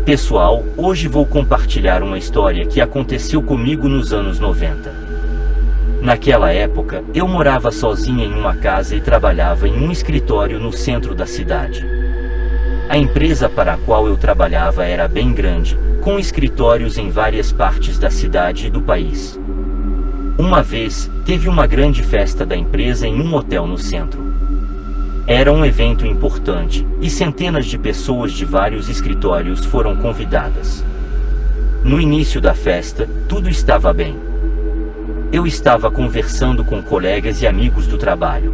Pessoal, hoje vou compartilhar uma história que aconteceu comigo nos anos 90. Naquela época, eu morava sozinha em uma casa e trabalhava em um escritório no centro da cidade. A empresa para a qual eu trabalhava era bem grande, com escritórios em várias partes da cidade e do país. Uma vez, teve uma grande festa da empresa em um hotel no centro. Era um evento importante, e centenas de pessoas de vários escritórios foram convidadas. No início da festa, tudo estava bem. Eu estava conversando com colegas e amigos do trabalho.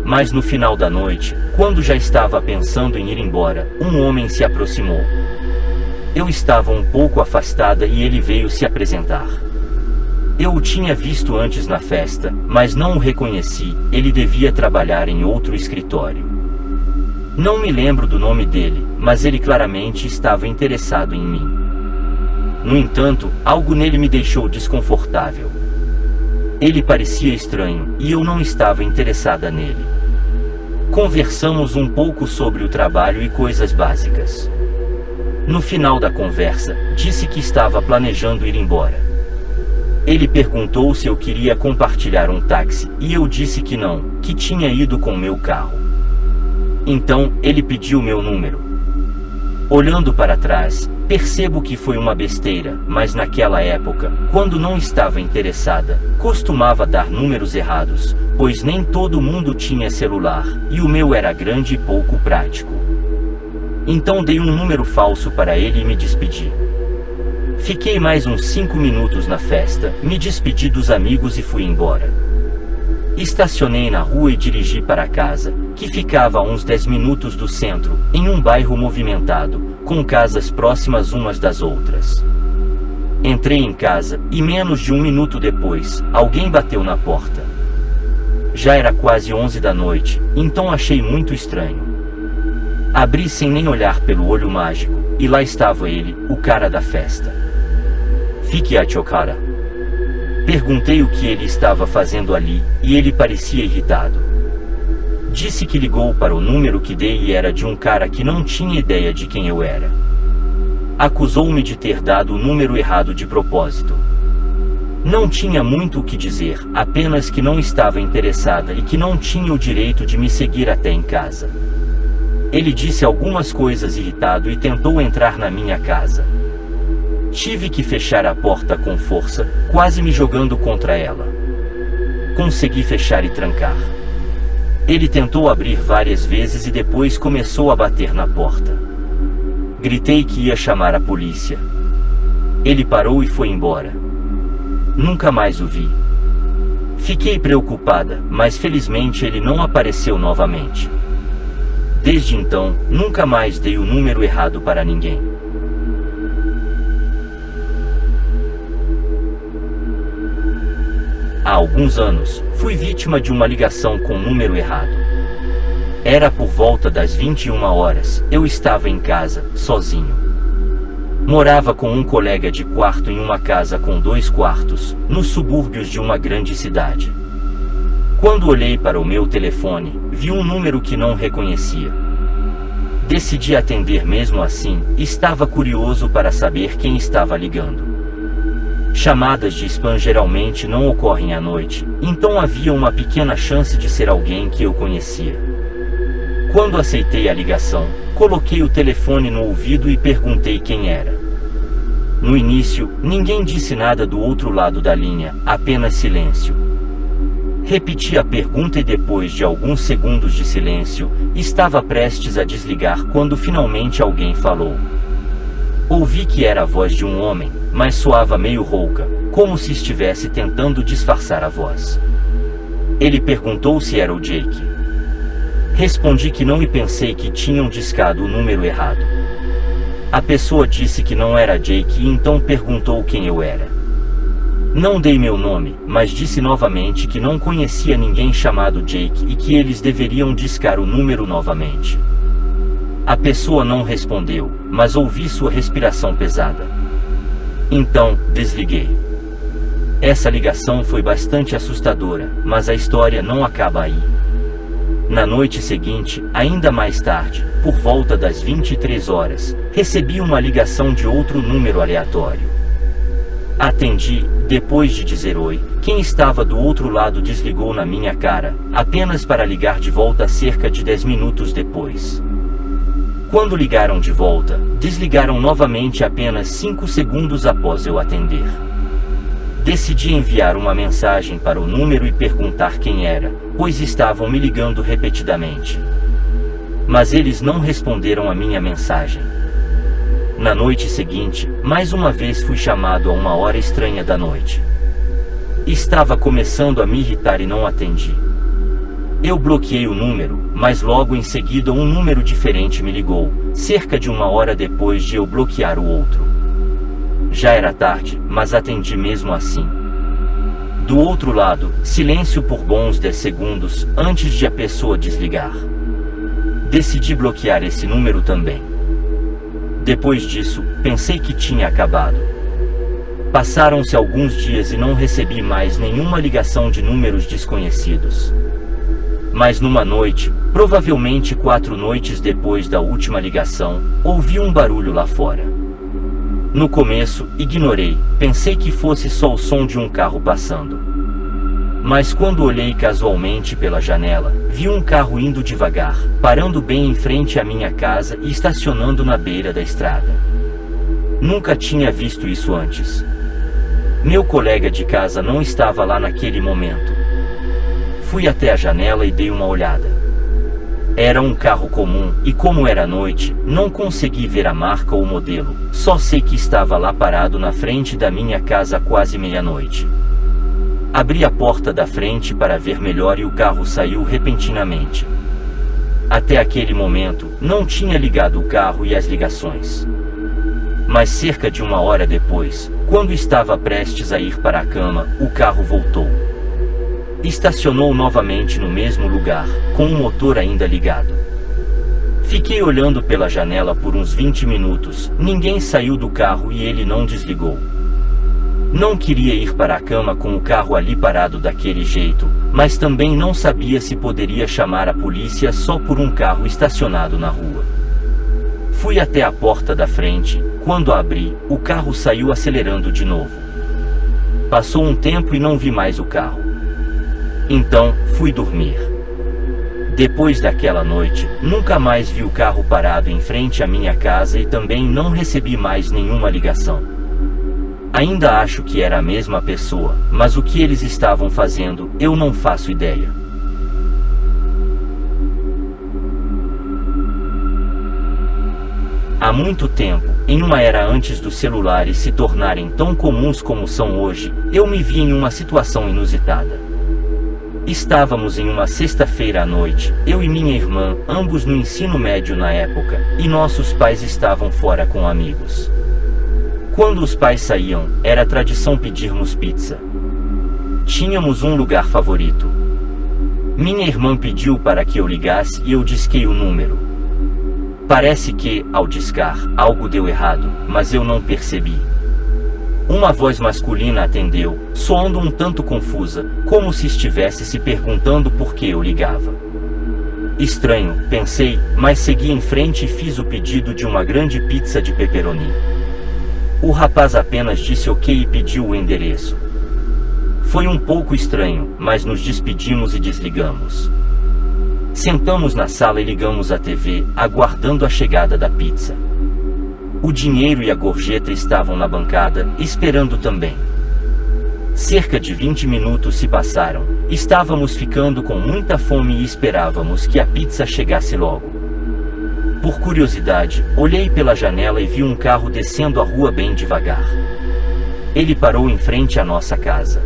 Mas no final da noite, quando já estava pensando em ir embora, um homem se aproximou. Eu estava um pouco afastada e ele veio se apresentar. Eu o tinha visto antes na festa, mas não o reconheci, ele devia trabalhar em outro escritório. Não me lembro do nome dele, mas ele claramente estava interessado em mim. No entanto, algo nele me deixou desconfortável. Ele parecia estranho, e eu não estava interessada nele. Conversamos um pouco sobre o trabalho e coisas básicas. No final da conversa, disse que estava planejando ir embora. Ele perguntou se eu queria compartilhar um táxi, e eu disse que não, que tinha ido com meu carro. Então, ele pediu meu número. Olhando para trás, percebo que foi uma besteira, mas naquela época, quando não estava interessada, costumava dar números errados, pois nem todo mundo tinha celular, e o meu era grande e pouco prático. Então dei um número falso para ele e me despedi. Fiquei mais uns 5 minutos na festa, me despedi dos amigos e fui embora. Estacionei na rua e dirigi para casa, que ficava a uns 10 minutos do centro, em um bairro movimentado, com casas próximas umas das outras. Entrei em casa, e menos de 1 minuto depois, alguém bateu na porta. Já era quase 11 da noite, então achei muito estranho. Abri sem nem olhar pelo olho mágico, e lá estava ele, o cara da festa. Fique a chocada. Perguntei o que ele estava fazendo ali, e ele parecia irritado. Disse que ligou para o número que dei e era de um cara que não tinha ideia de quem eu era. Acusou-me de ter dado o número errado de propósito. Não tinha muito o que dizer, apenas que não estava interessada e que não tinha o direito de me seguir até em casa. Ele disse algumas coisas irritado e tentou entrar na minha casa. Tive que fechar a porta com força, quase me jogando contra ela. Consegui fechar e trancar. Ele tentou abrir várias vezes e depois começou a bater na porta. Gritei que ia chamar a polícia. Ele parou e foi embora. Nunca mais o vi. Fiquei preocupada, mas felizmente ele não apareceu novamente. Desde então, nunca mais dei o número errado para ninguém. Há alguns anos, fui vítima de uma ligação com número errado. Era por volta das 21 horas, eu estava em casa, sozinho. Morava com um colega de quarto em uma casa com 2 quartos, nos subúrbios de uma grande cidade. Quando olhei para o meu telefone, vi um número que não reconhecia. Decidi atender mesmo assim, estava curioso para saber quem estava ligando. Chamadas de spam geralmente não ocorrem à noite, então havia uma pequena chance de ser alguém que eu conhecia. Quando aceitei a ligação, coloquei o telefone no ouvido e perguntei quem era. No início, ninguém disse nada do outro lado da linha, apenas silêncio. Repeti a pergunta e depois de alguns segundos de silêncio, estava prestes a desligar quando finalmente alguém falou. Ouvi que era a voz de um homem, mas soava meio rouca, como se estivesse tentando disfarçar a voz. Ele perguntou se era o Jake. Respondi que não e pensei que tinham discado o número errado. A pessoa disse que não era Jake e então perguntou quem eu era. Não dei meu nome, mas disse novamente que não conhecia ninguém chamado Jake e que eles deveriam discar o número novamente. A pessoa não respondeu, mas ouvi sua respiração pesada. Então, desliguei. Essa ligação foi bastante assustadora, mas a história não acaba aí. Na noite seguinte, ainda mais tarde, por volta das 23 horas, recebi uma ligação de outro número aleatório. Atendi, depois de dizer oi, quem estava do outro lado desligou na minha cara, apenas para ligar de volta cerca de 10 minutos depois. Quando ligaram de volta, desligaram novamente apenas 5 segundos após eu atender. Decidi enviar uma mensagem para o número e perguntar quem era, pois estavam me ligando repetidamente. Mas eles não responderam a minha mensagem. Na noite seguinte, mais uma vez fui chamado a uma hora estranha da noite. Estava começando a me irritar e não atendi. Eu bloqueei o número, mas logo em seguida um número diferente me ligou, cerca de uma hora depois de eu bloquear o outro. Já era tarde, mas atendi mesmo assim. Do outro lado, silêncio por bons 10 segundos, antes de a pessoa desligar. Decidi bloquear esse número também. Depois disso, pensei que tinha acabado. Passaram-se alguns dias e não recebi mais nenhuma ligação de números desconhecidos. Mas numa noite, provavelmente 4 noites depois da última ligação, ouvi um barulho lá fora. No começo, ignorei, pensei que fosse só o som de um carro passando. Mas quando olhei casualmente pela janela, vi um carro indo devagar, parando bem em frente à minha casa e estacionando na beira da estrada. Nunca tinha visto isso antes. Meu colega de casa não estava lá naquele momento. Fui até a janela e dei uma olhada. Era um carro comum, e como era noite, não consegui ver a marca ou modelo, só sei que estava lá parado na frente da minha casa quase meia-noite. Abri a porta da frente para ver melhor e o carro saiu repentinamente. Até aquele momento, não tinha ligado o carro e as ligações. Mas cerca de uma hora depois, quando estava prestes a ir para a cama, o carro voltou. Estacionou novamente no mesmo lugar, com o motor ainda ligado. Fiquei olhando pela janela por uns 20 minutos, ninguém saiu do carro e ele não desligou. Não queria ir para a cama com o carro ali parado daquele jeito, mas também não sabia se poderia chamar a polícia só por um carro estacionado na rua. Fui até a porta da frente, quando abri, o carro saiu acelerando de novo. Passou um tempo e não vi mais o carro. Então, fui dormir. Depois daquela noite, nunca mais vi o carro parado em frente à minha casa e também não recebi mais nenhuma ligação. Ainda acho que era a mesma pessoa, mas o que eles estavam fazendo, eu não faço ideia. Há muito tempo, em uma era antes dos celulares se tornarem tão comuns como são hoje, eu me vi em uma situação inusitada. Estávamos em uma sexta-feira à noite, eu e minha irmã, ambos no ensino médio na época, e nossos pais estavam fora com amigos. Quando os pais saíam, era tradição pedirmos pizza. Tínhamos um lugar favorito. Minha irmã pediu para que eu ligasse e eu disquei o número. Parece que, ao discar, algo deu errado, mas eu não percebi. Uma voz masculina atendeu, soando um tanto confusa, como se estivesse se perguntando por que eu ligava. Estranho, pensei, mas segui em frente e fiz o pedido de uma grande pizza de pepperoni. O rapaz apenas disse ok e pediu o endereço. Foi um pouco estranho, mas nos despedimos e desligamos. Sentamos na sala e ligamos a TV, aguardando a chegada da pizza. O dinheiro e a gorjeta estavam na bancada, esperando também. Cerca de 20 minutos se passaram, estávamos ficando com muita fome e esperávamos que a pizza chegasse logo. Por curiosidade, olhei pela janela e vi um carro descendo a rua bem devagar. Ele parou em frente à nossa casa.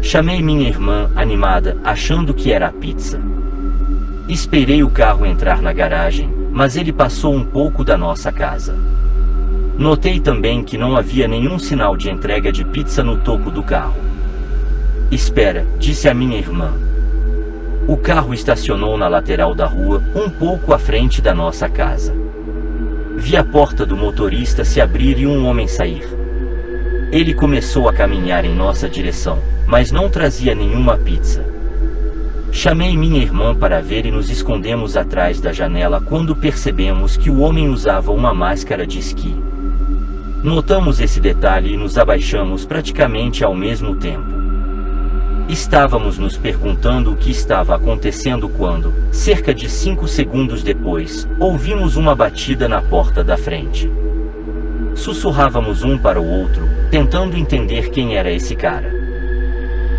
Chamei minha irmã, animada, achando que era a pizza. Esperei o carro entrar na garagem, mas ele passou um pouco da nossa casa. Notei também que não havia nenhum sinal de entrega de pizza no topo do carro. Espera, disse a minha irmã. O carro estacionou na lateral da rua, um pouco à frente da nossa casa. Vi a porta do motorista se abrir e um homem sair. Ele começou a caminhar em nossa direção, mas não trazia nenhuma pizza. Chamei minha irmã para ver e nos escondemos atrás da janela quando percebemos que o homem usava uma máscara de esqui. Notamos esse detalhe e nos abaixamos praticamente ao mesmo tempo. Estávamos nos perguntando o que estava acontecendo quando, cerca de 5 segundos depois, ouvimos uma batida na porta da frente. Sussurrávamos um para o outro, tentando entender quem era esse cara.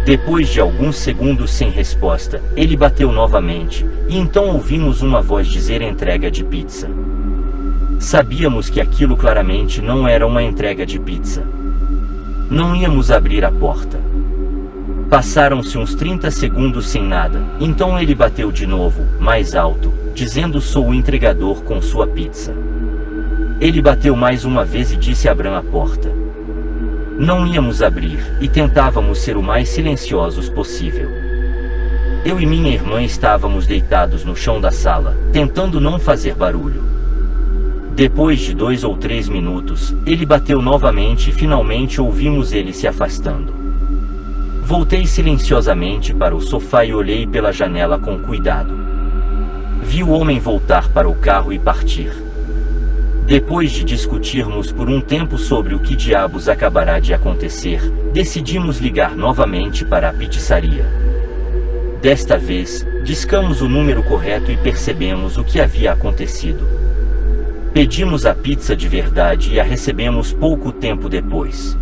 Depois de alguns segundos sem resposta, ele bateu novamente, e então ouvimos uma voz dizer entrega de pizza. Sabíamos que aquilo claramente não era uma entrega de pizza. Não íamos abrir a porta. Passaram-se uns 30 segundos sem nada, então ele bateu de novo, mais alto, dizendo sou o entregador com sua pizza. Ele bateu mais uma vez e disse abram a porta. Não íamos abrir, e tentávamos ser o mais silenciosos possível. Eu e minha irmã estávamos deitados no chão da sala, tentando não fazer barulho. Depois de 2 ou 3 minutos, ele bateu novamente e finalmente ouvimos ele se afastando. Voltei silenciosamente para o sofá e olhei pela janela com cuidado. Vi o homem voltar para o carro e partir. Depois de discutirmos por um tempo sobre o que diabos acabará de acontecer, decidimos ligar novamente para a pizzaria. Desta vez, discamos o número correto e percebemos o que havia acontecido. Pedimos a pizza de verdade e a recebemos pouco tempo depois.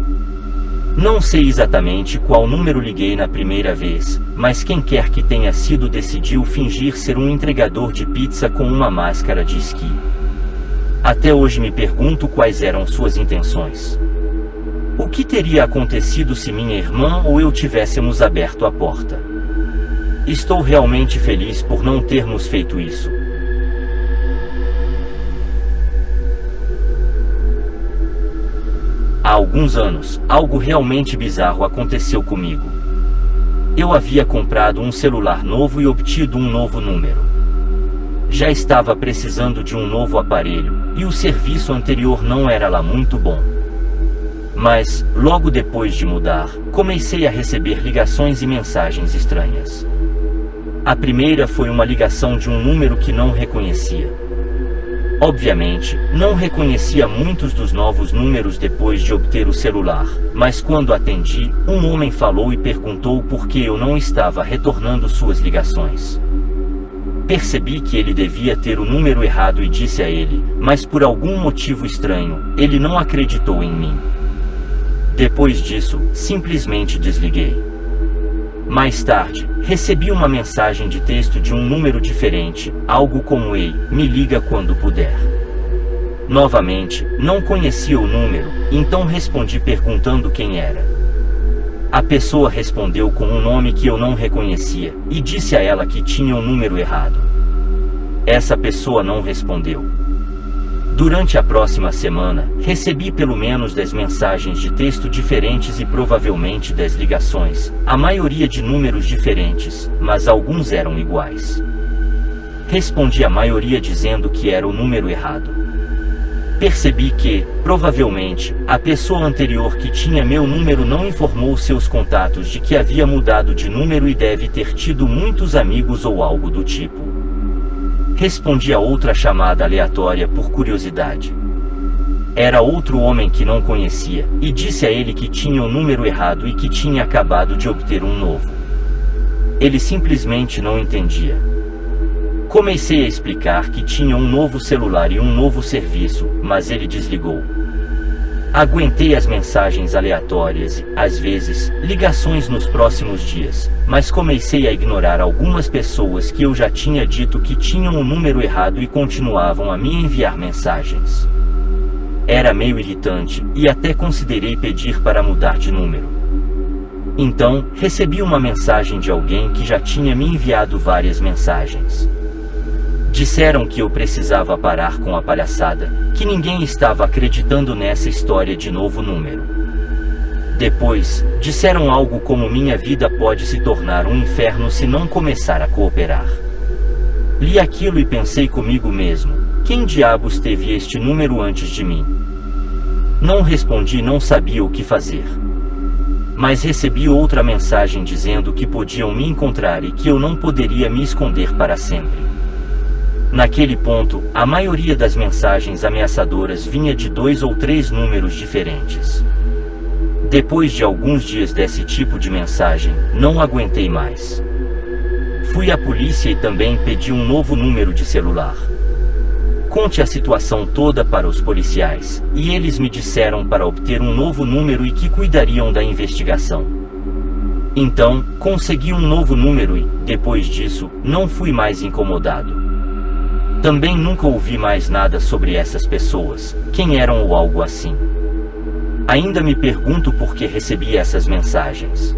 Não sei exatamente qual número liguei na primeira vez, mas quem quer que tenha sido decidiu fingir ser um entregador de pizza com uma máscara de esqui. Até hoje me pergunto quais eram suas intenções. O que teria acontecido se minha irmã ou eu tivéssemos aberto a porta? Estou realmente feliz por não termos feito isso. Há alguns anos, algo realmente bizarro aconteceu comigo. Eu havia comprado um celular novo e obtido um novo número. Já estava precisando de um novo aparelho, e o serviço anterior não era lá muito bom. Mas, logo depois de mudar, comecei a receber ligações e mensagens estranhas. A primeira foi uma ligação de um número que não reconhecia. Obviamente, não reconhecia muitos dos novos números depois de obter o celular, mas quando atendi, um homem falou e perguntou por que eu não estava retornando suas ligações. Percebi que ele devia ter o número errado e disse a ele, mas por algum motivo estranho, ele não acreditou em mim. Depois disso, simplesmente desliguei. Mais tarde, recebi uma mensagem de texto de um número diferente, algo como ei, me liga quando puder. Novamente, não conhecia o número, então respondi perguntando quem era. A pessoa respondeu com um nome que eu não reconhecia, e disse a ela que tinha o número errado. Essa pessoa não respondeu. Durante a próxima semana, recebi pelo menos 10 mensagens de texto diferentes e provavelmente 10 ligações, a maioria de números diferentes, mas alguns eram iguais. Respondi a maioria dizendo que era o número errado. Percebi que, provavelmente, a pessoa anterior que tinha meu número não informou seus contatos de que havia mudado de número e deve ter tido muitos amigos ou algo do tipo. Respondi a outra chamada aleatória por curiosidade. Era outro homem que não conhecia, e disse a ele que tinha o número errado e que tinha acabado de obter um novo. Ele simplesmente não entendia. Comecei a explicar que tinha um novo celular e um novo serviço, mas ele desligou. Aguentei as mensagens aleatórias e, às vezes, ligações nos próximos dias, mas comecei a ignorar algumas pessoas que eu já tinha dito que tinham o número errado e continuavam a me enviar mensagens. Era meio irritante, e até considerei pedir para mudar de número. Então, recebi uma mensagem de alguém que já tinha me enviado várias mensagens. Disseram que eu precisava parar com a palhaçada, que ninguém estava acreditando nessa história de novo número. Depois, disseram algo como minha vida pode se tornar um inferno se não começar a cooperar. Li aquilo e pensei comigo mesmo, quem diabos teve este número antes de mim? Não respondi e não sabia o que fazer. mas recebi outra mensagem dizendo que podiam me encontrar e que eu não poderia me esconder para sempre. Naquele ponto, a maioria das mensagens ameaçadoras vinha de 2 ou 3 números diferentes. Depois de alguns dias desse tipo de mensagem, não aguentei mais. Fui à polícia e também pedi um novo número de celular. Conte a situação toda para os policiais, e eles me disseram para obter um novo número e que cuidariam da investigação. Então, consegui um novo número e, depois disso, não fui mais incomodado. Também nunca ouvi mais nada sobre essas pessoas, quem eram ou algo assim. Ainda me pergunto por que recebi essas mensagens.